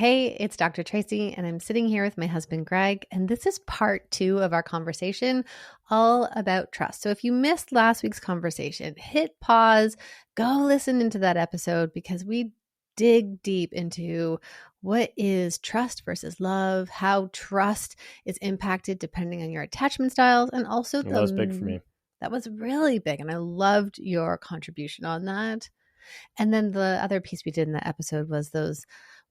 Hey, it's Dr. Tracy, and I'm sitting here with my husband, Greg, and this is part 2 of our conversation all about trust. So if you missed last week's conversation, hit pause, go listen into that episode because we dig deep into what is trust versus love, how trust is impacted depending on your attachment styles, and also that was big for me. That was really big, and I loved your contribution on that. And then the other piece we did in that episode was those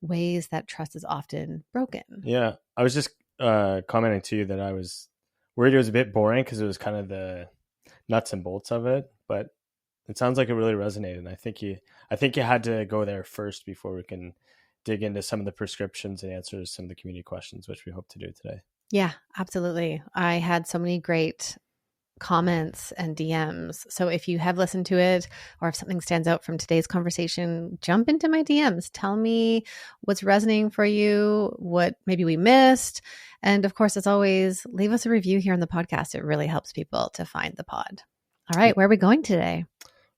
ways that trust is often broken. Yeah. I was just commenting to you that I was worried it was a bit boring because it was kind of the nuts and bolts of it, but it sounds like it really resonated. I think you had to go there first before we can dig into some of the prescriptions and answer some of the community questions, which we hope to do today. Yeah, absolutely. I had so many great comments and DMs. So if you have listened to it or if something stands out from today's conversation, jump into my DMs. Tell me what's resonating for you, what maybe we missed. And of course, as always, leave us a review here on the podcast. It really helps people to find the pod. All right, where are we going today?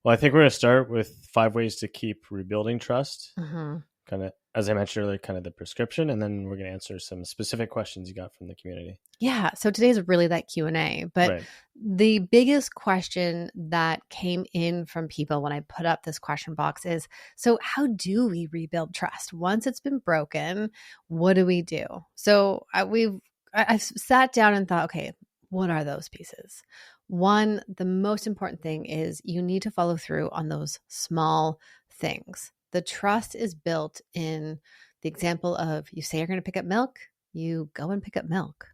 Well, I think we're going to start with 5 ways to keep rebuilding trust. Mm-hmm. Kind of, as I mentioned earlier, kind of the prescription, and then we're going to answer some specific questions you got from the community. Yeah. So today's really that Q&A, but Right. The biggest question that came in from people when I put up this question box is, so how do we rebuild trust? Once it's been broken, what do we do? So I've sat down and thought, okay, what are those pieces? One, the most important thing is you need to follow through on those small things. The trust is built in the example of you say you're going to pick up milk, you go and pick up milk.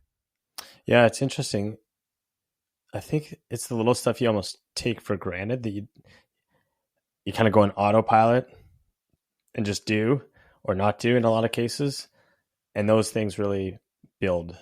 Yeah, it's interesting. I think it's the little stuff you almost take for granted that you kind of go on autopilot and just do or not do in a lot of cases. And those things really build.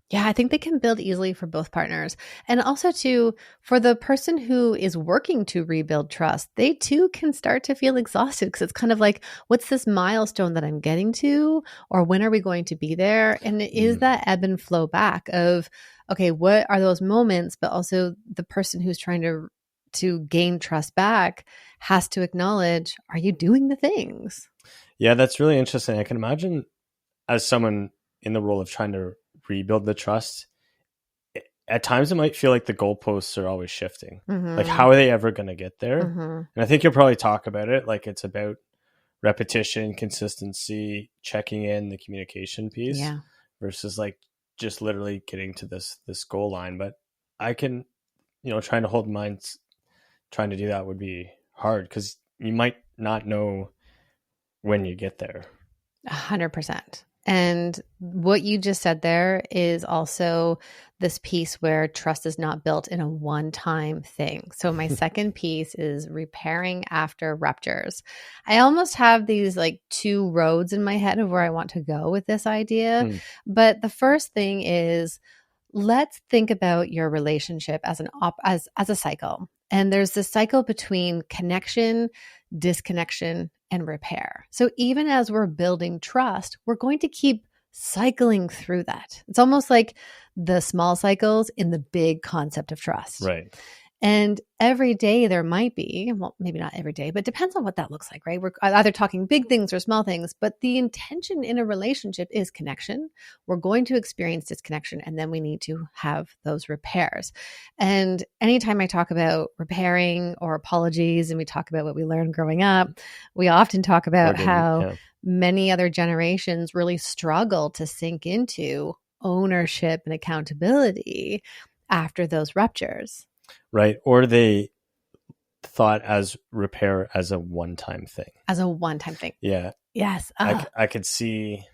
Yeah, I think they can build easily for both partners. And also too, for the person who is working to rebuild trust, they too can start to feel exhausted because it's kind of like, what's this milestone that I'm getting to? Or when are we going to be there? And it is that ebb and flow back of, okay, what are those moments? But also the person who's trying to gain trust back has to acknowledge, are you doing the things? Yeah, that's really interesting. I can imagine as someone in the role of trying to rebuild the trust, at times it might feel like the goalposts are always shifting. Mm-hmm. Like, how are they ever going to get there? Mm-hmm. And I think you'll probably talk about it. Like, it's about repetition, consistency, checking in, the communication piece, versus like just literally getting to this goal line. But I can, trying to hold minds, trying to do that would be hard because you might not know when you get there. 100%. And what you just said there is also this piece where trust is not built in a one-time thing. So my second piece is repairing after ruptures. I almost have these like 2 roads in my head of where I want to go with this idea. But the first thing is, let's think about your relationship as as a cycle. And there's this cycle between connection, disconnection, and repair. So even as we're building trust, we're going to keep cycling through that. It's almost like the small cycles in the big concept of trust. Right. And every day there might be, well, maybe not every day, but depends on what that looks like, right? We're either talking big things or small things, but the intention in a relationship is connection. We're going to experience disconnection, and then we need to have those repairs. And anytime I talk about repairing or apologies, and we talk about what we learned growing up, we often talk about how many other generations really struggle to sink into ownership and accountability after those ruptures. Right. Or they thought as repair as a one-time thing. As a one-time thing. Yeah. Yes. I could see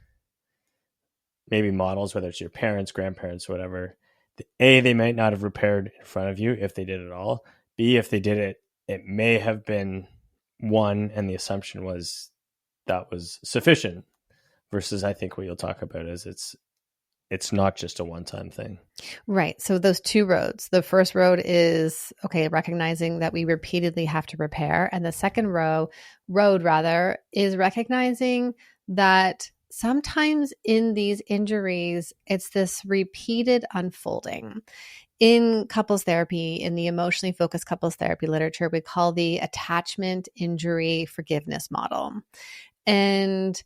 maybe models, whether it's your parents, grandparents, whatever. A, they might not have repaired in front of you if they did it all. B, if they did it, it may have been one, and the assumption was that was sufficient, versus I think what you'll talk about is it's not just a one-time thing. Right. So those 2 roads. The first road is, okay, recognizing that we repeatedly have to repair. And the second road is recognizing that sometimes in these injuries, it's this repeated unfolding. In couples therapy, in the emotionally focused couples therapy literature, we call the attachment injury forgiveness model. And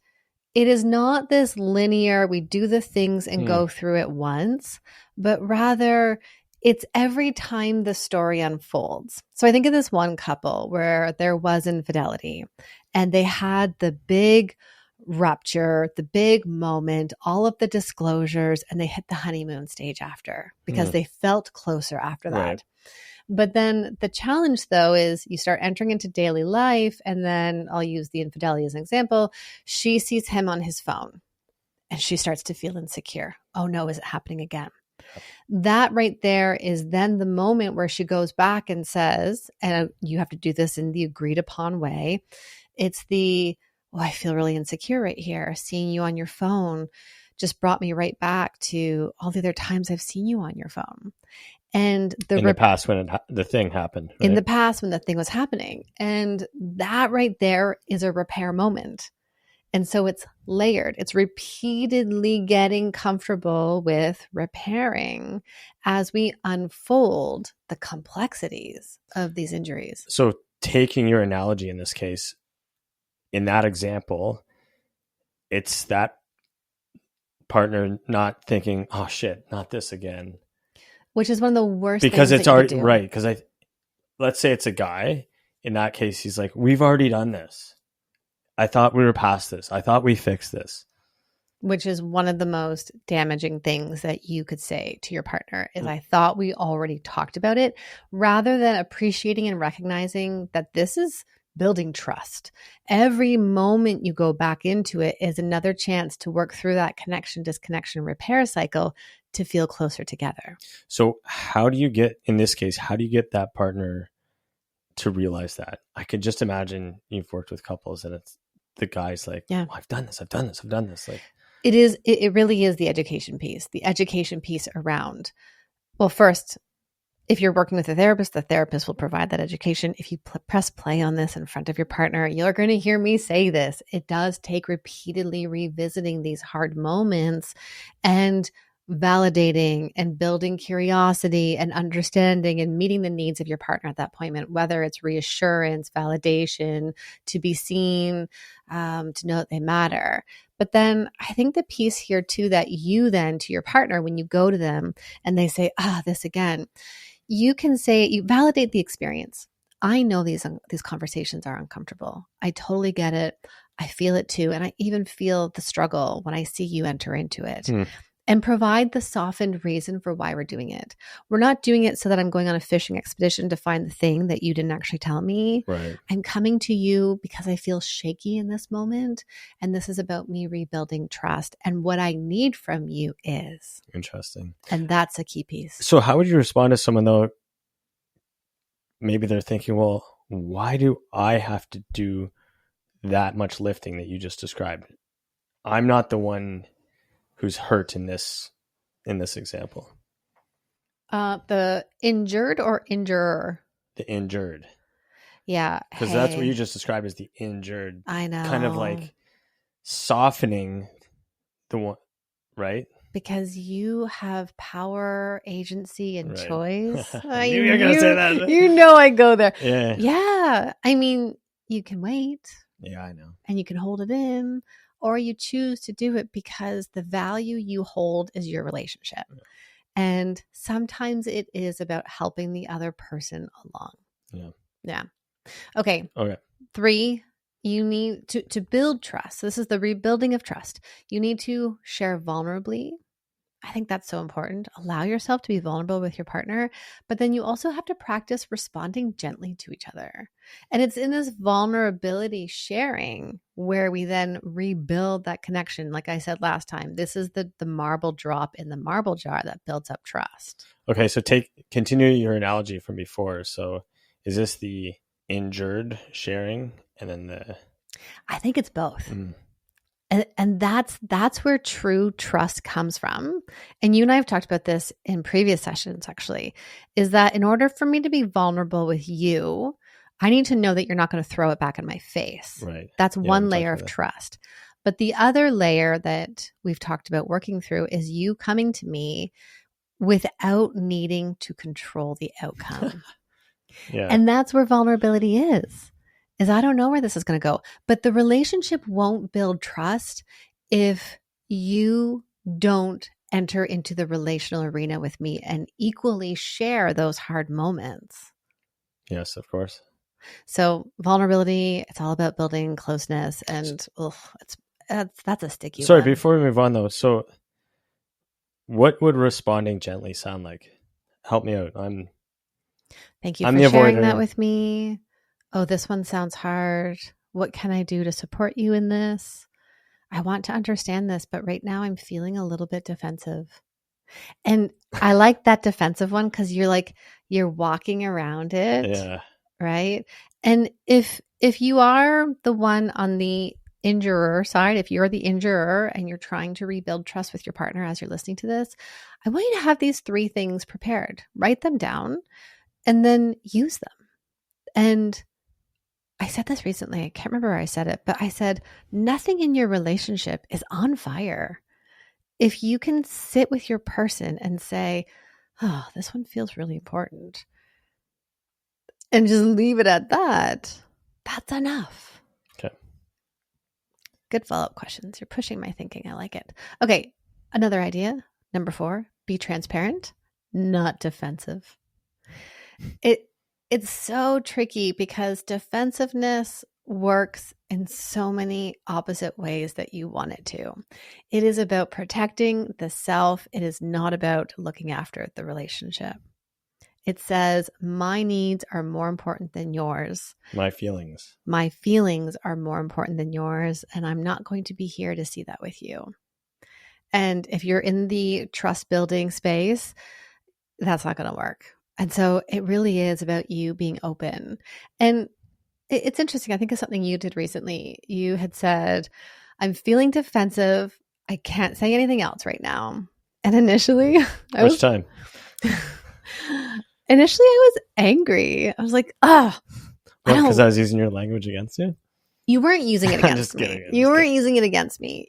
it is not this linear, we do the things and go through it once, but rather it's every time the story unfolds. So I think of this one couple where there was infidelity and they had the big rupture, the big moment, all of the disclosures, and they hit the honeymoon stage after because they felt closer after that. Right. But then the challenge, though, is you start entering into daily life, and then I'll use the infidelity as an example. She sees him on his phone and she starts to feel insecure. Oh no, is it happening again? That right there is then the moment where she goes back and says, and you have to do this in the agreed upon way. It's the, oh, I feel really insecure right here. Seeing you on your phone just brought me right back to all the other times I've seen you on your phone. And in the past when the thing happened. Right? In the past when the thing was happening. And that right there is a repair moment. And so it's layered. It's repeatedly getting comfortable with repairing as we unfold the complexities of these injuries. So taking your analogy in this case, in that example, it's that partner not thinking, oh shit, not this again. Which is one of the worst because things it's already right. Because let's say it's a guy. In that case, he's like, we've already done this. I thought we were past this. I thought we fixed this. Which is one of the most damaging things that you could say to your partner is, I thought we already talked about it, rather than appreciating and recognizing that this is building trust. Every moment you go back into it is another chance to work through that connection, disconnection, repair cycle to feel closer together. So how do you get that partner to realize that? I could just imagine you've worked with couples and it's the guy's like, oh, I've done this. Like, it really is the education piece around, well, first, if you're working with a therapist, the therapist will provide that education. If you press play on this in front of your partner, you're going to hear me say this. It does take repeatedly revisiting these hard moments and validating and building curiosity and understanding and meeting the needs of your partner at that point, whether it's reassurance, validation, to be seen, to know that they matter. But then I think the piece here too, that you then to your partner, when you go to them and they say, this again, you can say, you validate the experience. I know these conversations are uncomfortable. I totally get it. I feel it too. And I even feel the struggle when I see you enter into it. And provide the softened reason for why we're doing it. We're not doing it so that I'm going on a fishing expedition to find the thing that you didn't actually tell me. Right. I'm coming to you because I feel shaky in this moment. And this is about me rebuilding trust. And what I need from you is. Interesting. And that's a key piece. So how would you respond to someone though? Maybe they're thinking, well, why do I have to do that much lifting that you just described? I'm not the one who's hurt in this example. The injured or injurer? The injured. Yeah. Because that's what you just described as the injured. I know. Kind of like softening the one, right? Because you have power, agency, and choice. I knew you were going to say that. You know I go there. Yeah. Yeah. I mean, you can wait. Yeah, I know. And you can hold it in. Or you choose to do it because the value you hold is your relationship. Yeah. And sometimes it is about helping the other person along. Yeah. Okay. 3, you need to build trust. This is the rebuilding of trust. You need to share vulnerably. I think that's so important. Allow yourself to be vulnerable with your partner, but then you also have to practice responding gently to each other. And it's in this vulnerability sharing where we then rebuild that connection. Like I said last time, this is the marble drop in the marble jar that builds up trust. Okay, so continue your analogy from before. So is this the injured sharing and then I think it's both. And that's where true trust comes from. And you and I have talked about this in previous sessions, actually, is that in order for me to be vulnerable with you, I need to know that you're not going to throw it back in my face. Right. That's one layer of trust. But the other layer that we've talked about working through is you coming to me without needing to control the outcome. And that's where vulnerability is is I don't know where this is going to go. But the relationship won't build trust if you don't enter into the relational arena with me and equally share those hard moments. Yes, of course. So vulnerability, it's all about building closeness, and that's a sticky Sorry, one. before we move on though, so what would responding gently sound like? Help me out. Thank you I'm for the sharing avoider. that with me. Oh, this one sounds hard. What can I do to support you in this? I want to understand this, but right now I'm feeling a little bit defensive. And I like that defensive one because you're walking around it. Yeah. Right. And if you are the one on the injurer side, if you're the injurer and you're trying to rebuild trust with your partner as you're listening to this, I want you to have these 3 things prepared. Write them down and then use them. And I said this recently. I can't remember where I said it, but I said, nothing in your relationship is on fire. If you can sit with your person and say, oh, this one feels really important, and just leave it at that, that's enough. Okay. Good follow-up questions. You're pushing my thinking. I like it. Okay. Another idea. Number 4, be transparent, not defensive. It's so tricky because defensiveness works in so many opposite ways that you want it to. It is about protecting the self. It is not about looking after the relationship. It says, my needs are more important than yours. My feelings. My feelings are more important than yours, and I'm not going to be here to see that with you. And if you're in the trust building space, that's not going to work. And so it really is about you being open. And it's interesting. I think it's something you did recently. You had said, I'm feeling defensive. I can't say anything else right now. And initially, Initially, I was angry. I was like, oh, because I was using your language against you? You weren't using it against me. You weren't using it against me.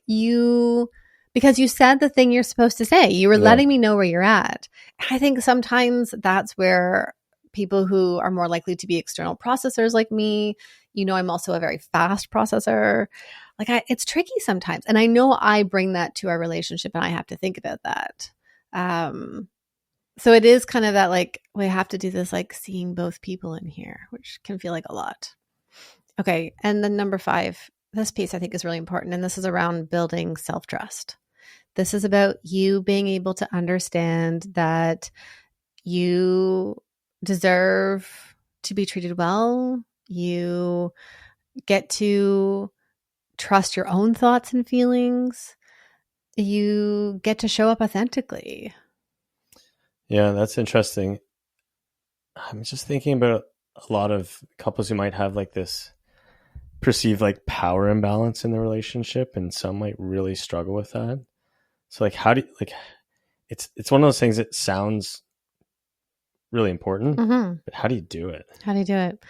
Because you said the thing you're supposed to say. You were letting me know where you're at. I think sometimes that's where people who are more likely to be external processors like me, I'm also a very fast processor. It's tricky sometimes. And I know I bring that to our relationship and I have to think about that. So it is kind of that we have to do this seeing both people in here, which can feel like a lot. Okay. And then number 5, this piece I think is really important. And this is around building self-trust. This is about you being able to understand that you deserve to be treated well. You get to trust your own thoughts and feelings. You get to show up authentically. Yeah, that's interesting. I'm just thinking about a lot of couples who might have this perceived power imbalance in the relationship, and some might really struggle with that. So how do you, it's one of those things that sounds really important, but how do you do it? How do you do it?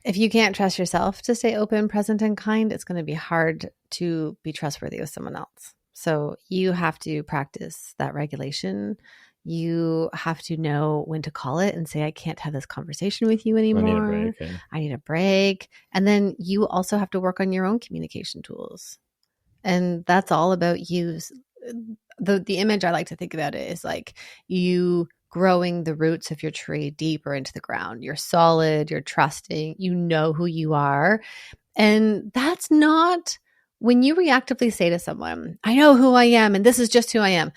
If you can't trust yourself to stay open, present, and kind, it's going to be hard to be trustworthy with someone else. So you have to practice that regulation. You have to know when to call it and say, I can't have this conversation with you anymore. I need a break. And then you also have to work on your own communication tools. And that's all about you. The image I like to think about it is you growing the roots of your tree deeper into the ground. You're solid, you're trusting, you know who you are. And that's not when you reactively say to someone, I know who I am and this is just who I am.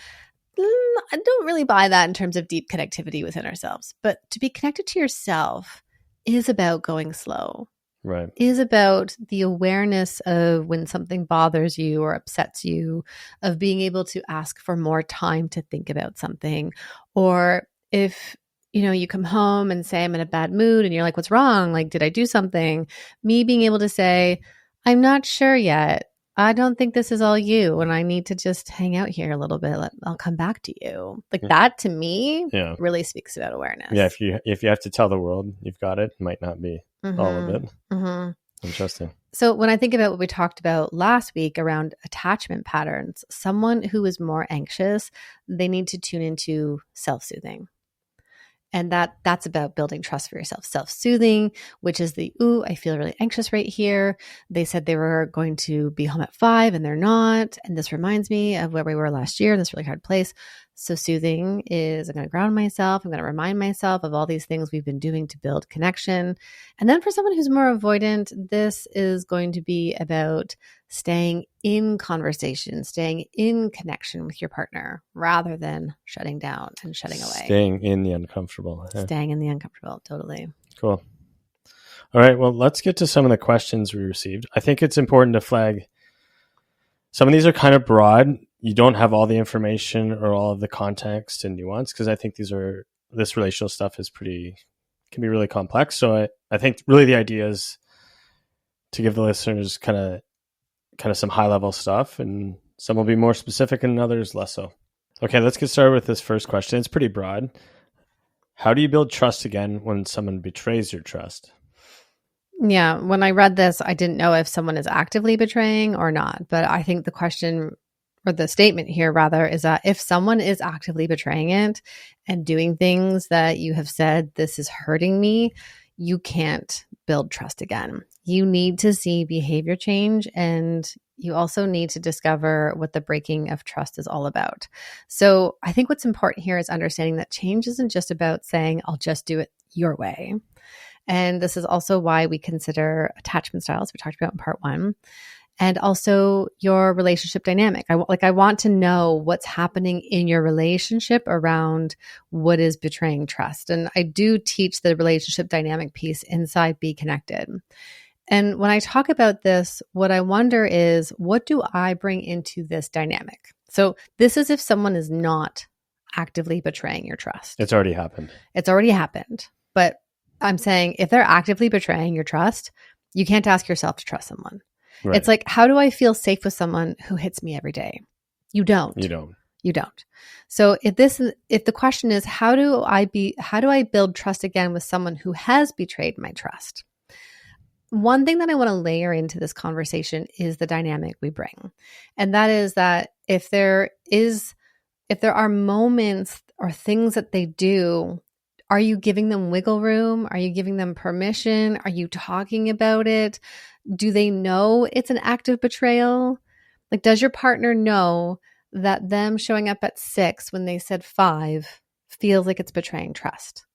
I don't really buy that in terms of deep connectivity within ourselves. But to be connected to yourself is about going slow. Right. Is about the awareness of when something bothers you or upsets you, of being able to ask for more time to think about something. Or if, you come home and say, I'm in a bad mood and you're like, what's wrong? Did I do something? Me being able to say, I'm not sure yet. I don't think this is all you and I need to just hang out here a little bit. I'll come back to you. That to me really speaks about awareness. Yeah. If you have to tell the world you've got it, might not be all of it. Mm-hmm. Interesting. So when I think about what we talked about last week around attachment patterns, someone who is more anxious, they need to tune into self-soothing. And that's about building trust for yourself. Self-soothing, which is ooh, I feel really anxious right here. They said they were going to be home at 5 and they're not. And this reminds me of where we were last year in this really hard place. So soothing is I'm going to ground myself. I'm going to remind myself of all these things we've been doing to build connection. And then for someone who's more avoidant, this is going to be about staying in conversation, staying in connection with your partner rather than shutting down and shutting away. Staying in the uncomfortable. Yeah. Staying in the uncomfortable. Totally. Cool. All right. Well, let's get to some of the questions we received. I think it's important to flag some of these are kind of broad. You don't have all the information or all of the context and nuance because I think this relational stuff can be really complex. So I think really the idea is to give the listeners kind of some high level stuff, and some will be more specific and others less so. Okay, let's get started with this first question. It's pretty broad. How do you build trust again when someone betrays your trust? Yeah, when I read this, I didn't know if someone is actively betraying or not. But I think the question or the statement here rather is that if someone is actively betraying it and doing things that you have said, this is hurting me, you can't build trust again. You need to see behavior change, and you also need to discover what the breaking of trust is all about. So I think what's important here is understanding that change isn't just about saying, I'll just do it your way. And this is also why we consider attachment styles we talked about in part 1. And also your relationship dynamic. I want to know what's happening in your relationship around what is betraying trust. And I do teach the relationship dynamic piece inside Be Connected. And when I talk about this, what I wonder is, what do I bring into this dynamic? So this is if someone is not actively betraying your trust. It's already happened. It's already happened. But I'm saying if they're actively betraying your trust, you can't ask yourself to trust someone. Right. It's like, how do I feel safe with someone who hits me every day? You don't. So if the question is, how do I build trust again with someone who has betrayed my trust? One thing that I want to layer into this conversation is the dynamic we bring. And that is that if there are moments or things that they do, are you giving them wiggle room? Are you giving them permission? Are you talking about it? Do they know it's an act of betrayal? Like, does your partner know that them showing up at 6 when they said 5 feels like it's betraying trust?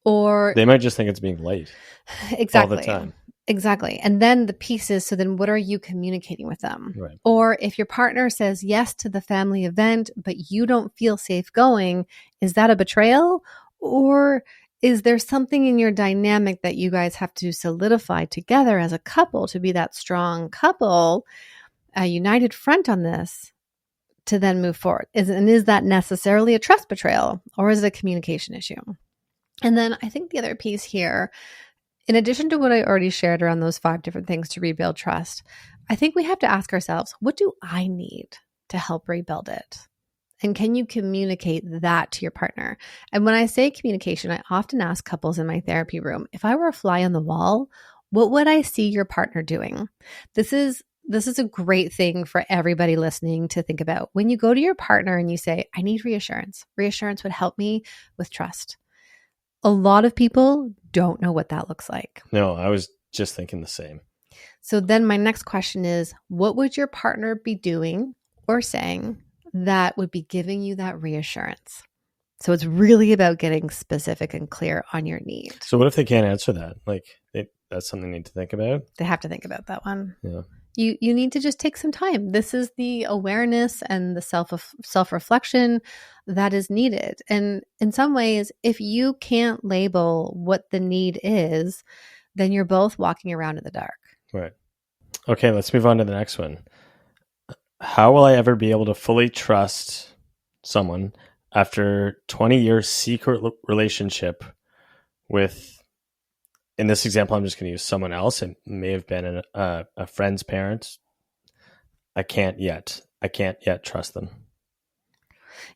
Or they might just think it's being late. Exactly. All the time. Exactly. And then the piece is, so then what are you communicating with them? Right. Or if your partner says yes to the family event, but you don't feel safe going, is that a betrayal? Or is there something in your dynamic that you guys have to solidify together as a couple to be that strong couple, a united front on this to then move forward? Is that necessarily a trust betrayal, or is it a communication issue? And then I think the other piece here, in addition to what I already shared around those 5 different things to rebuild trust, I think we have to ask ourselves, what do I need to help rebuild it? And can you communicate that to your partner? And when I say communication, I often ask couples in my therapy room, if I were a fly on the wall, what would I see your partner doing? This is a great thing for everybody listening to think about. When you go to your partner and you say, I need reassurance. Reassurance would help me with trust. A lot of people don't know what that looks like. No, I was just thinking the same. So then my next question is, what would your partner be doing or saying that would be giving you that reassurance? So it's really about getting specific and clear on your need. So what if they can't answer that? Like that's something they need to think about? They have to think about that one. Yeah. You need to just take some time. This is the awareness and the self-reflection that is needed. And in some ways, if you can't label what the need is, then you're both walking around in the dark. Right. Okay, let's move on to the next one. How will I ever be able to fully trust someone after 20 years secret relationship with, in this example, I'm just going to use someone else. It may have been a friend's parents. I can't yet trust them.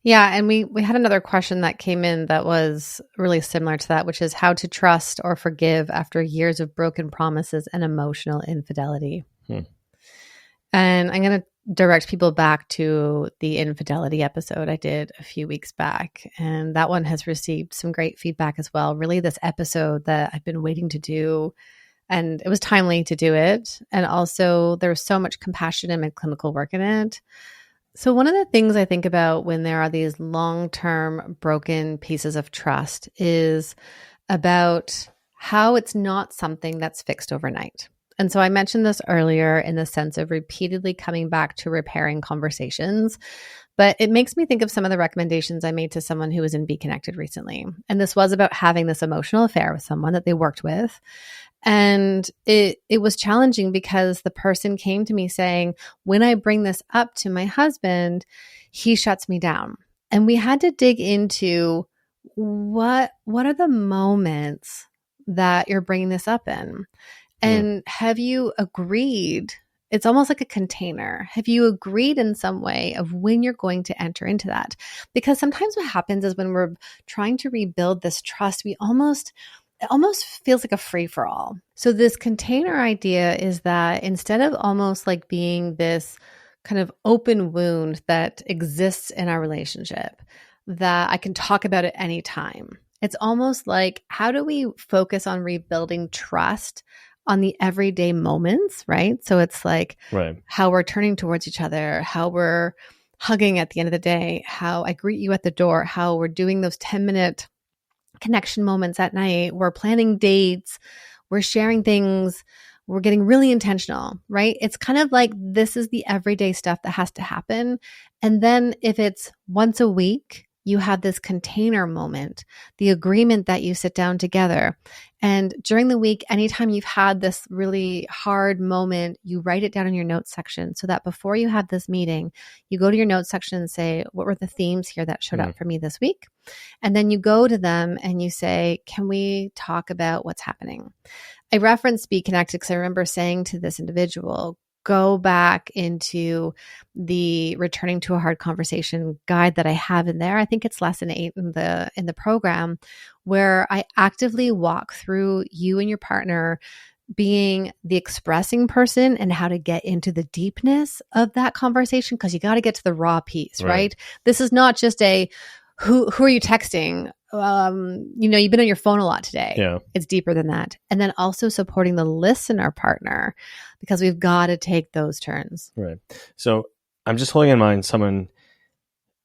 Yeah. And we had another question that came in that was really similar to that, which is how to trust or forgive after years of broken promises and emotional infidelity. And I'm going to direct people back to the infidelity episode I did a few weeks back. And that one has received some great feedback as well. Really, this episode that I've been waiting to do, and it was timely to do it. And also, there was so much compassion and clinical work in it. So one of the things I think about when there are these long-term broken pieces of trust is about how it's not something that's fixed overnight. And so I mentioned this earlier in the sense of repeatedly coming back to repairing conversations, but it makes me think of some of the recommendations I made to someone who was in Be Connected recently. And this was about having this emotional affair with someone that they worked with. And it was challenging because the person came to me saying, when I bring this up to my husband, he shuts me down. And we had to dig into what are the moments that you're bringing this up in? And have you agreed? It's almost like a container. Have you agreed in some way of when you're going to enter into that? Because sometimes what happens is when we're trying to rebuild this trust, it almost feels like a free for all. So this container idea is that instead of almost like being this kind of open wound that exists in our relationship that I can talk about at any time, it's almost like, how do we focus on rebuilding trust on the everyday moments, right? So it's like how we're turning towards each other, how we're hugging at the end of the day, how I greet you at the door, how we're doing those 10-minute connection moments at night, we're planning dates, we're sharing things, we're getting really intentional, right? It's kind of like this is the everyday stuff that has to happen. And then if it's once a week, you have this container moment, the agreement that you sit down together. And during the week, anytime you've had this really hard moment, you write it down in your notes section so that before you have this meeting, you go to your notes section and say, what were the themes here that showed up for me this week? And then you go to them and you say, can we talk about what's happening? I referenced Be Connected because I remember saying to this individual, go back into the Returning to a Hard Conversation guide that I have in there. I think it's lesson 8 in the program, where I actively walk through you and your partner being the expressing person and how to get into the deepness of that conversation, because you got to get to the raw piece, right? This is not just a who are you texting? You've been on your phone a lot today. Yeah. It's deeper than that. And then also supporting the listener partner, because we've got to take those turns. Right. So I'm just holding in mind someone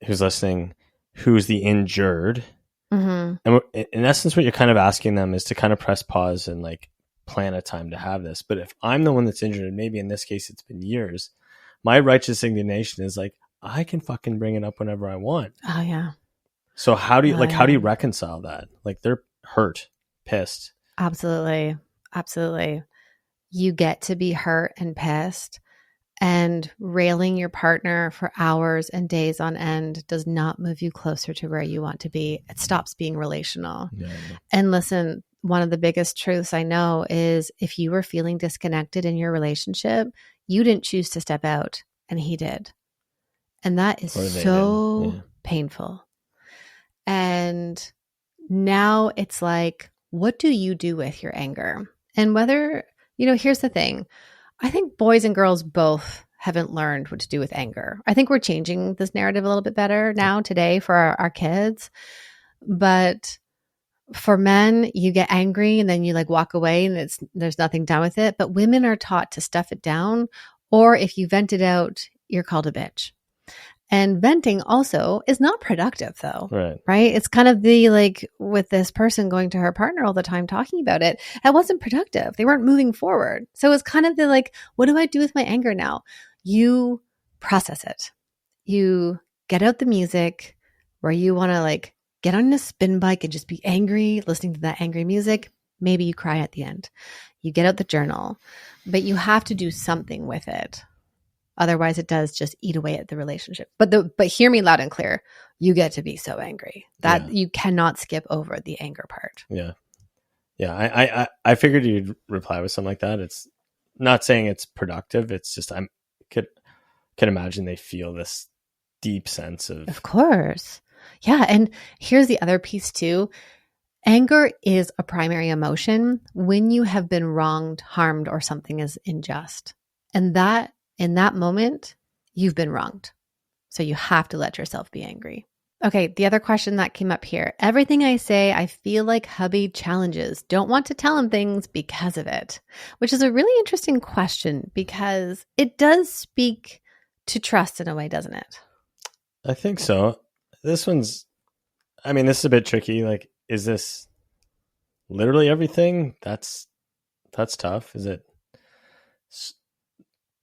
who's listening, who's the injured. And in essence, what you're kind of asking them is to kind of press pause and like plan a time to have this. But if I'm the one that's injured, and maybe in this case, it's been years, my righteous indignation is like, I can fucking bring it up whenever I want. Oh yeah. So how do you reconcile that? Like, they're hurt, pissed. Absolutely. Absolutely. You get to be hurt and pissed, and railing your partner for hours and days on end does not move you closer to where you want to be. It stops being relational. Yeah. And listen, one of the biggest truths I know is if you were feeling disconnected in your relationship, you didn't choose to step out and he did. And that is so painful. And now it's like, what do you do with your anger? And whether, here's the thing. I think boys and girls both haven't learned what to do with anger. I think we're changing this narrative a little bit better now today for our kids. But for men, you get angry and then you like walk away and there's nothing done with it. But women are taught to stuff it down, or if you vent it out, you're called a bitch. And venting also is not productive though, right? It's kind of the like with this person going to her partner all the time talking about it. That wasn't productive. They weren't moving forward. So it's kind of the like, what do I do with my anger now? You process it. You get out the music where you want to like get on a spin bike and just be angry, listening to that angry music. Maybe you cry at the end. You get out the journal, but you have to do something with it. Otherwise, it does just eat away at the relationship. But hear me loud and clear. You get to be so angry that you cannot skip over the anger part. Yeah. Yeah. I figured you'd reply with something like that. It's not saying it's productive. It's just I could imagine they feel this deep sense of course. Yeah. And here's the other piece too. Anger is a primary emotion when you have been wronged, harmed, or something is unjust. And that in that moment, you've been wronged. So you have to let yourself be angry. Okay, the other question that came up here. Everything I say, I feel like hubby challenges. Don't want to tell him things because of it, which is a really interesting question because it does speak to trust in a way, doesn't it? I think so. This is a bit tricky. Like, is this literally everything? That's tough. Is it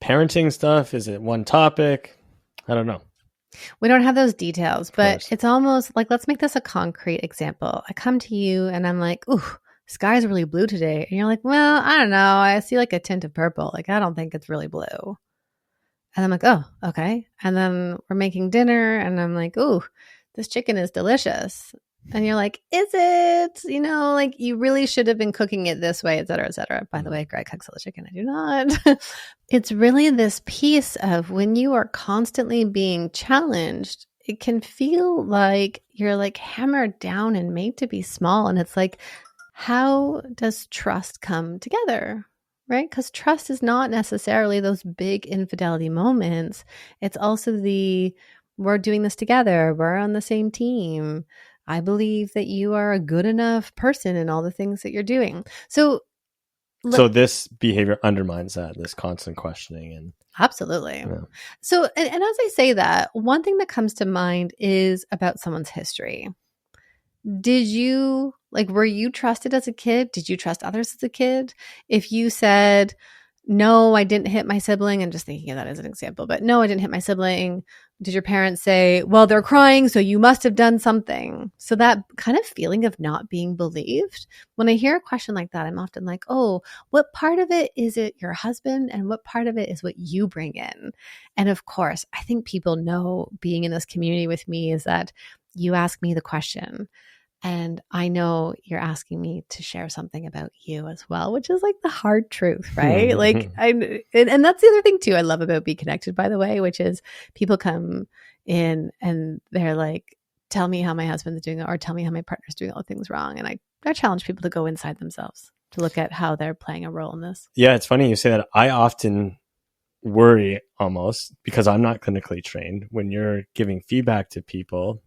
parenting stuff? Is it one topic? I don't know. We don't have those details, but it's almost like, let's make this a concrete example. I come to you and I'm like, ooh, sky's really blue today. And you're like, well, I don't know. I see like a tint of purple. Like, I don't think it's really blue. And I'm like, oh, okay. And then we're making dinner and I'm like, ooh, this chicken is delicious. And you're like, is it? You know, like you really should have been cooking it this way, et cetera, et cetera. By the way, Greg cooks all the chicken. I do not. It's really this piece of when you are constantly being challenged, it can feel like you're like hammered down and made to be small. And it's like, how does trust come together? Right? Because trust is not necessarily those big infidelity moments. It's also we're doing this together. We're on the same team. I believe that you are a good enough person in all the things that you're doing. So this behavior undermines this constant questioning. And absolutely. Yeah. So, and as I say that, one thing that comes to mind is about someone's history. Were you trusted as a kid? Did you trust others as a kid? If you said, no, I didn't hit my sibling, I'm just thinking of that as an example, but no, I didn't hit my sibling. Did your parents say, well, they're crying, so you must have done something? So that kind of feeling of not being believed, when I hear a question like that, I'm often like, oh, what part of it is it your husband and what part of it is what you bring in? And of course, I think people know being in this community with me is that you ask me the question. And I know you're asking me to share something about you as well, which is like the hard truth, right? And that's the other thing too I love about Be Connected, by the way, which is people come in and they're like, tell me how my husband's doing it, or tell me how my partner's doing all the things wrong. And I challenge people to go inside themselves to look at how they're playing a role in this. Yeah, it's funny you say that. I often worry almost because I'm not clinically trained. When you're giving feedback to people,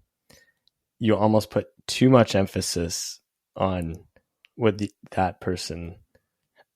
you almost put too much emphasis on what that person,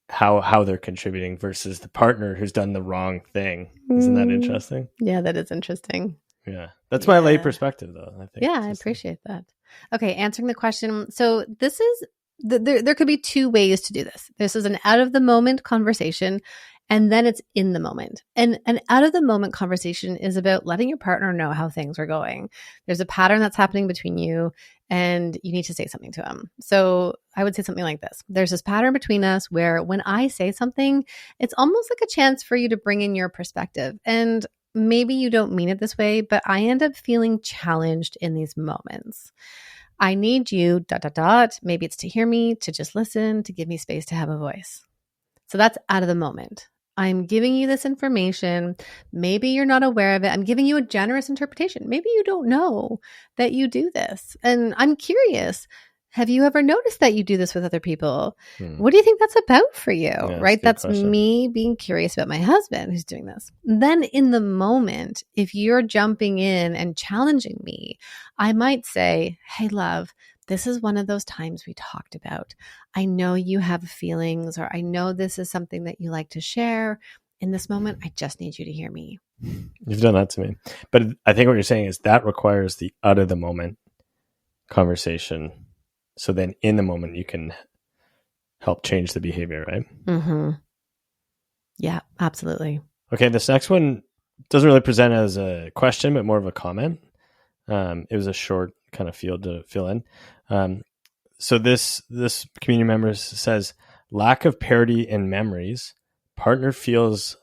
how they're contributing versus the partner who's done the wrong thing. Isn't that interesting? Yeah, that is interesting. Yeah. That's my lay perspective though, I think. Yeah, I appreciate that. Okay, answering the question. So this is, there could be two ways to do this. This is an out of the moment conversation, and then it's in the moment. And an out of the moment conversation is about letting your partner know how things are going. There's a pattern that's happening between you and you need to say something to them. So I would say something like this. There's this pattern between us where when I say something, it's almost like a chance for you to bring in your perspective. And maybe you don't mean it this way, but I end up feeling challenged in these moments. I need you, ... Maybe it's to hear me, to just listen, to give me space to have a voice. So that's out of the moment. I'm giving you this information. Maybe you're not aware of it. I'm giving you a generous interpretation. Maybe you don't know that you do this. And I'm curious, have you ever noticed that you do this with other people? What do you think that's about for you? Yeah, right? That's question. Me being curious about my husband who's doing this. Then in the moment, if you're jumping in and challenging me, I might say, hey, love, this is one of those times we talked about. I know you have feelings, or I know this is something that you like to share. In this moment, I just need you to hear me. You've done that to me. But I think what you're saying is that requires the out of the moment conversation. So then in the moment, you can help change the behavior, right? Mm-hmm. Yeah, absolutely. Okay, this next one doesn't really present as a question, but more of a comment. It was a short kind of field to fill in. So this community member says, lack of parity in memories. Partner feels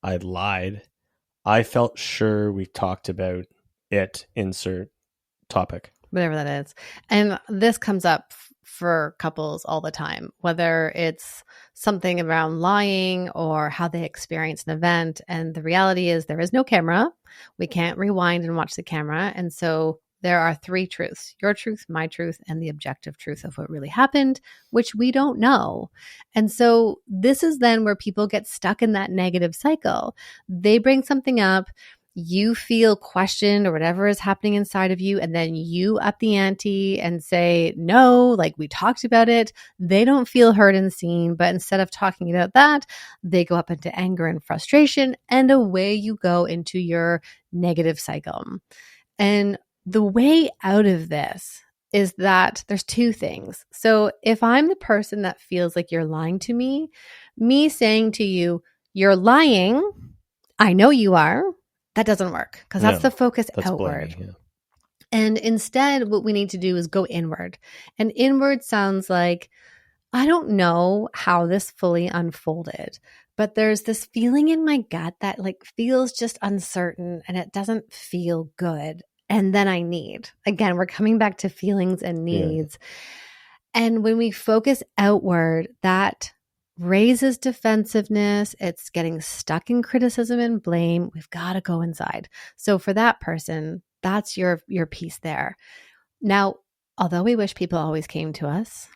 I lied. I felt sure we talked about it. Insert topic. Whatever that is. And this comes up for couples all the time, whether it's something around lying or how they experience an event. And the reality is there is no camera. We can't rewind and watch the camera. And so there are three truths: your truth, my truth, and the objective truth of what really happened, which we don't know. And so this is then where people get stuck in that negative cycle. They bring something up, you feel questioned or whatever is happening inside of you, and then you up the ante and say, no, like we talked about it. They don't feel heard and seen, but instead of talking about that, they go up into anger and frustration, and away you go into your negative cycle. And the way out of this is that there's two things. So if I'm the person that feels like you're lying to me saying to you, you're lying, I know you are, that doesn't work, because that's the focus outward. Blaming, yeah. And instead, what we need to do is go inward. And inward sounds like, I don't know how this fully unfolded, but there's this feeling in my gut that like feels just uncertain and it doesn't feel good. And then I need. Again, we're coming back to feelings and needs. Yeah. And when we focus outward, that raises defensiveness. It's getting stuck in criticism and blame. We've got to go inside. So for that person, that's your piece there. Now, although we wish people always came to us,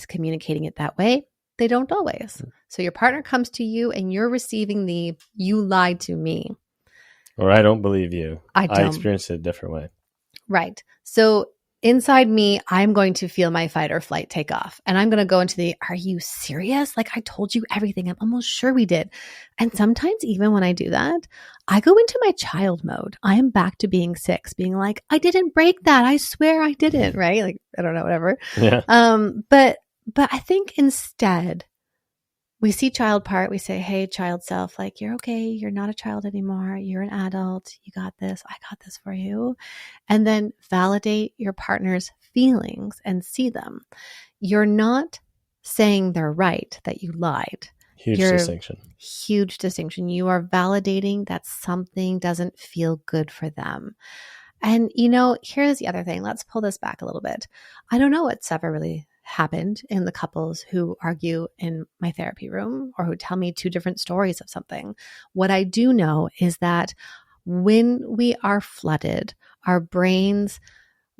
communicating it that way, they don't always. So your partner comes to you and you're receiving the, you lied to me. Or I don't believe you. I experienced it a different way. Right. So inside me, I'm going to feel my fight or flight take off. And I'm going to go into the, are you serious? Like I told you everything. I'm almost sure we did. And sometimes even when I do that, I go into my child mode. I am back to being 6, being like, I didn't break that. I swear I didn't. Right. Like, I don't know, whatever. Yeah. But I think instead we see child part, we say, hey, child self, like, you're okay. You're not a child anymore. You're an adult. You got this. I got this for you. And then validate your partner's feelings and see them. You're not saying they're right, that you lied. Huge distinction. Huge distinction. You are validating that something doesn't feel good for them. And, here's the other thing. Let's pull this back a little bit. I don't know what's ever really happened in the couples who argue in my therapy room or who tell me 2 different stories of something. What I do know is that when we are flooded, our brains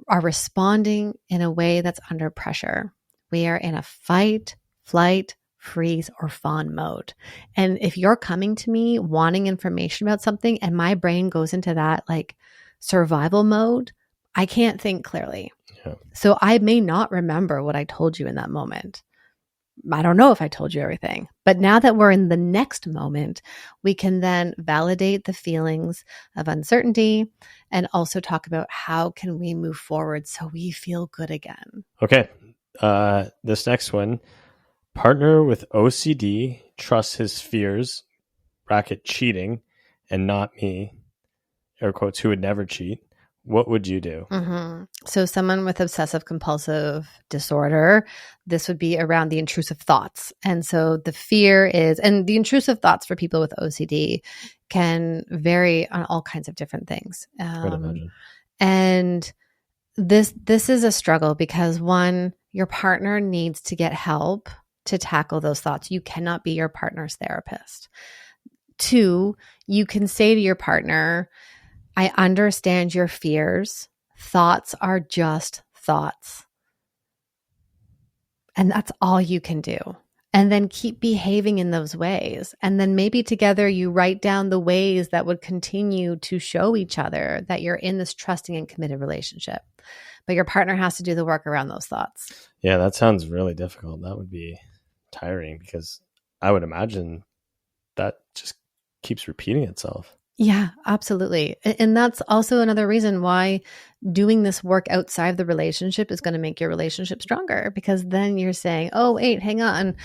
are responding in a way that's under pressure. We are in a fight, flight, freeze, or fawn mode. And if you're coming to me wanting information about something and my brain goes into that like survival mode, I can't think clearly. Yeah. So I may not remember what I told you in that moment. I don't know if I told you everything. But now that we're in the next moment, we can then validate the feelings of uncertainty and also talk about how can we move forward so we feel good again. Okay. This next one, partner with OCD trusts his fears, bracket cheating, and not me, air quotes, who would never cheat. What would you do? Mm-hmm. So someone with obsessive compulsive disorder, this would be around the intrusive thoughts. And so the fear is, and the intrusive thoughts for people with OCD can vary on all kinds of different things. And this is a struggle because 1, your partner needs to get help to tackle those thoughts. You cannot be your partner's therapist. 2, you can say to your partner, I understand your fears. Thoughts are just thoughts. And that's all you can do. And then keep behaving in those ways. And then maybe together you write down the ways that would continue to show each other that you're in this trusting and committed relationship. But your partner has to do the work around those thoughts. Yeah, that sounds really difficult. That would be tiring because I would imagine that just keeps repeating itself. Yeah, absolutely. And that's also another reason why doing this work outside of the relationship is going to make your relationship stronger, because then you're saying, oh, wait, hang on.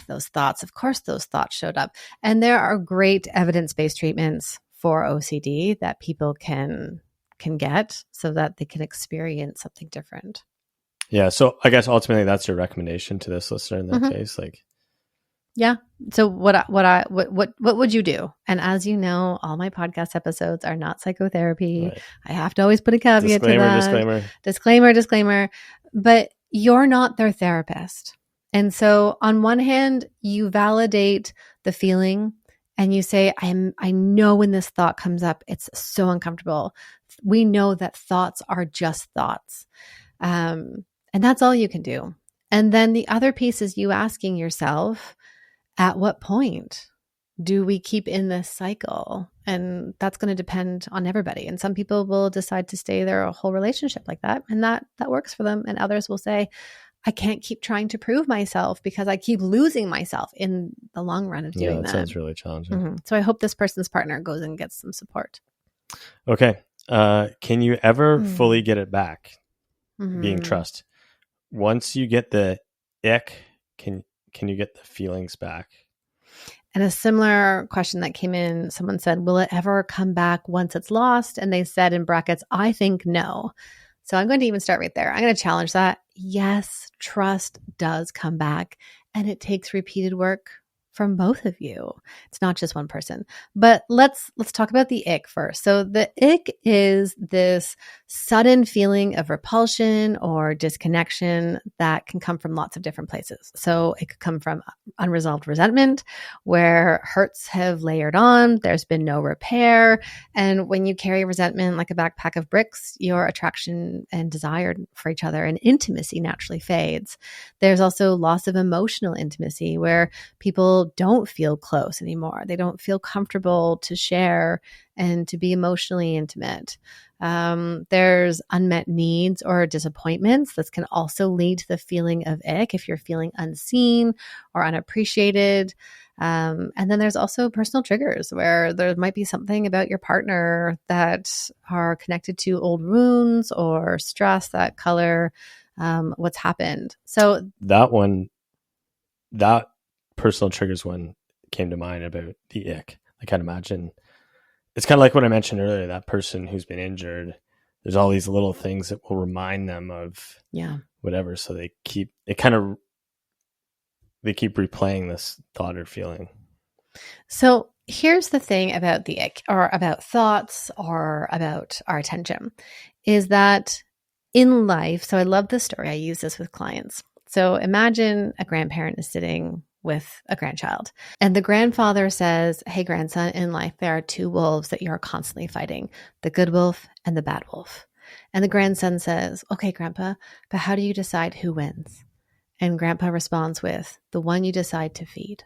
Those thoughts, of course, those thoughts showed up. And there are great evidence-based treatments for OCD that people can get so that they can experience something different. Yeah. So I guess ultimately that's your recommendation to this listener in that case. Yeah. So what would you do? And as you know, all my podcast episodes are not psychotherapy. Right. I have to always put a caveat to that. Disclaimer. But you're not their therapist. And so on one hand, you validate the feeling and you say, I know when this thought comes up, it's so uncomfortable. We know that thoughts are just thoughts. And that's all you can do. And then the other piece is you asking yourself, at what point do we keep in this cycle? And that's going to depend on everybody. And some people will decide to stay their whole relationship like that, and that works for them. And others will say, I can't keep trying to prove myself because I keep losing myself in the long run of doing that. Sounds really challenging. Mm-hmm. So I hope this person's partner goes and gets some support. Okay. Can you ever fully get it back? Being trust. Once you get the ick, can you get the feelings back? And a similar question that came in, someone said, will it ever come back once it's lost? And they said in brackets, I think no. So I'm going to even start right there. I'm going to challenge that. Yes, trust does come back, and it takes repeated work from both of you. It's not just one person. But let's talk about the ick first. So the ick is this sudden feeling of repulsion or disconnection that can come from lots of different places. So it could come from unresolved resentment, where hurts have layered on, there's been no repair. And when you carry resentment like a backpack of bricks, your attraction and desire for each other and intimacy naturally fades. There's also loss of emotional intimacy, where people don't feel close anymore. They don't feel comfortable to share and to be emotionally intimate. There's unmet needs or disappointments. This can also lead to the feeling of ick if you're feeling unseen or unappreciated. And then there's also personal triggers, where there might be something about your partner that are connected to old wounds or stress that color what's happened. So that personal triggers one came to mind about the ick. I can't imagine. It's kind of like what I mentioned earlier, that person who's been injured, there's all these little things that will remind them of whatever. So they keep replaying this thought or feeling. So here's the thing about the ick, or about thoughts, or about our attention, is that in life, so I love this story. I use this with clients. So imagine a grandparent is sitting with a grandchild, and the grandfather says, hey, grandson, in life, there are two wolves that you're constantly fighting, the good wolf and the bad wolf. And the grandson says, okay, grandpa, but how do you decide who wins? And grandpa responds with, the one you decide to feed.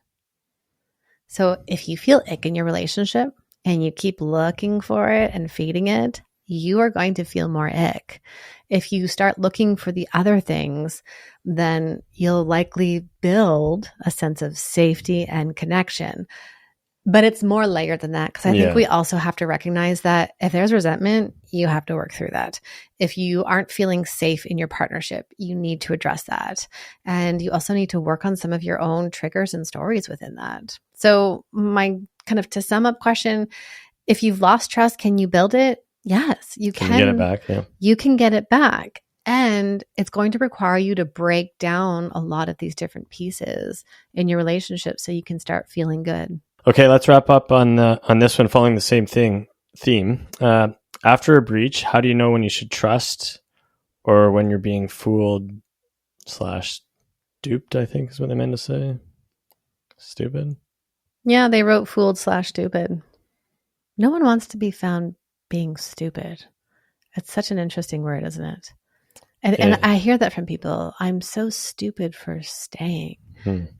So if you feel ick in your relationship and you keep looking for it and feeding it, you are going to feel more ick. If you start looking for the other things, then you'll likely build a sense of safety and connection. But it's more layered than that, because I think we also have to recognize that if there's resentment, you have to work through that. If you aren't feeling safe in your partnership, you need to address that. And you also need to work on some of your own triggers and stories within that. So my kind of to sum up question, if you've lost trust, can you build it? Yes, you can. Can you get it back? Yeah. You can get it back. And it's going to require you to break down a lot of these different pieces in your relationship so you can start feeling good. Okay, let's wrap up on this one, following the same theme. After a breach, how do you know when you should trust or when you're being fooled / duped, I think is what they meant to say. Stupid. Yeah, they wrote fooled / stupid. No one wants to be found being stupid. It's such an interesting word, isn't it? And I hear that from people. I'm so stupid for staying.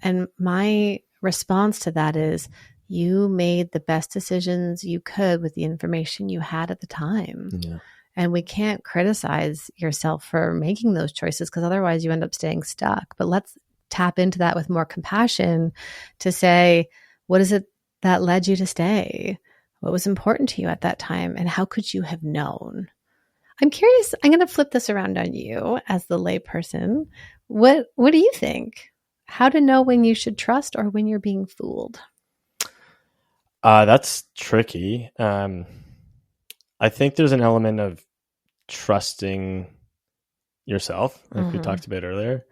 And my response to that is, you made the best decisions you could with the information you had at the time. Yeah. And we can't criticize yourself for making those choices, because otherwise you end up staying stuck. But let's tap into that with more compassion to say, what is it that led you to stay? What was important to you at that time? And how could you have known? I'm curious. I'm going to flip this around on you as the lay person. What do you think? How to know when you should trust or when you're being fooled? That's tricky. I think there's an element of trusting yourself, like we talked about earlier.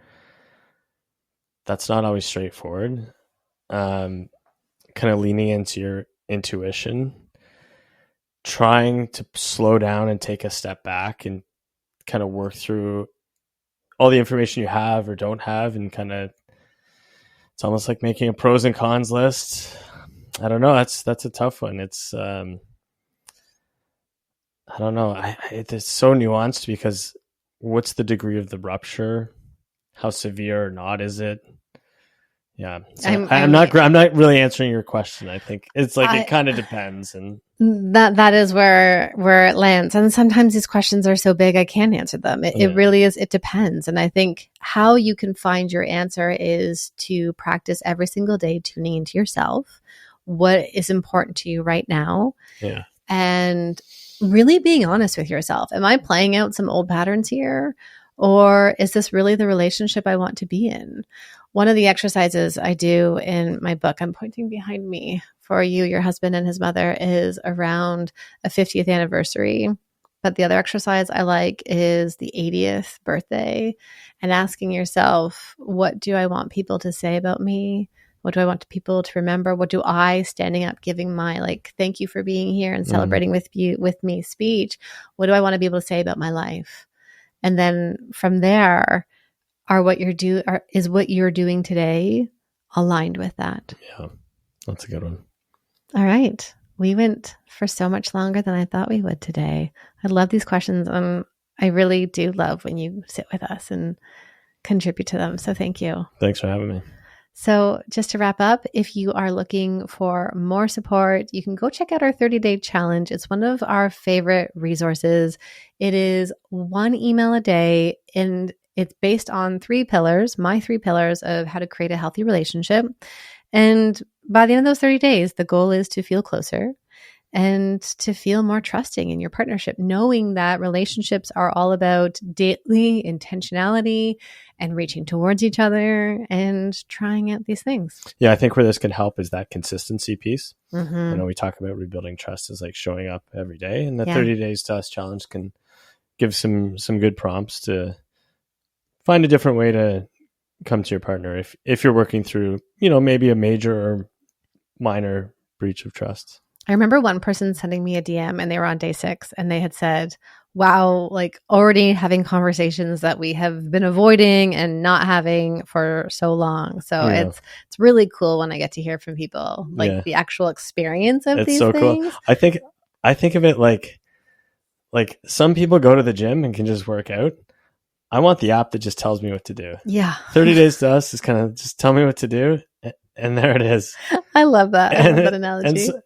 That's not always straightforward. Kind of leaning into your intuition, trying to slow down and take a step back and kind of work through all the information you have or don't have, and kind of, it's almost like making a pros and cons list. I don't know. That's a tough one. It's I don't know. It's so nuanced because what's the degree of the rupture? How severe or not is it? Yeah. So I'm not really answering your question. I think it's like it kind of depends, and that is where it lands. And sometimes these questions are so big I can't answer them. It really is. It depends. And I think how you can find your answer is to practice every single day, tuning into yourself. What is important to you right now? Yeah. And really being honest with yourself. Am I playing out some old patterns here? Or is this really the relationship I want to be in? One of the exercises I do in my book, I'm pointing behind me for you, your husband and his mother, is around a 50th anniversary. But the other exercise I like is the 80th birthday, and asking yourself, what do I want people to say about me? What do I want people to remember? What do I, standing up, giving my thank you for being here and celebrating with me speech, what do I want to be able to say about my life? And then from there, is what you're doing today aligned with that? Yeah, that's a good one. All right. We went for so much longer than I thought we would today. I love these questions. I really do love when you sit with us and contribute to them. So thank you. Thanks for having me. So just to wrap up, if you are looking for more support, you can go check out our 30-day challenge. It's one of our favorite resources. It is 1 email a day, and it's based on 3 pillars, my 3 pillars of how to create a healthy relationship. And by the end of those 30 days, the goal is to feel closer and to feel more trusting in your partnership, knowing that relationships are all about daily intentionality and reaching towards each other and trying out these things. Yeah, I think where this can help is that consistency piece. Mm-hmm. I know we talk about rebuilding trust as like showing up every day, and the 30 days to us challenge can give some good prompts to find a different way to come to your partner if you're working through, maybe a major or minor breach of trust. I remember one person sending me a DM, and they were on day 6, and they had said, wow, already having conversations that we have been avoiding and not having for so long. So it's really cool when I get to hear from people, the actual experience of these things. Cool. I think of it like some people go to the gym and can just work out. I want the app that just tells me what to do. Yeah. 30 days to us is kind of just tell me what to do. And there it is. I love that. I love that analogy. And so,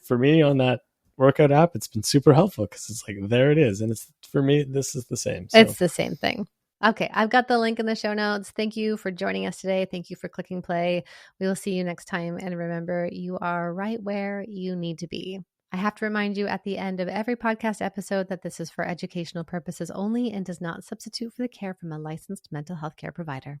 for me on that workout app, it's been super helpful because it's there it is. And it's, for me, this is the same. So. It's the same thing. Okay. I've got the link in the show notes. Thank you for joining us today. Thank you for clicking play. We will see you next time. And remember, you are right where you need to be. I have to remind you at the end of every podcast episode that this is for educational purposes only and does not substitute for the care from a licensed mental health care provider.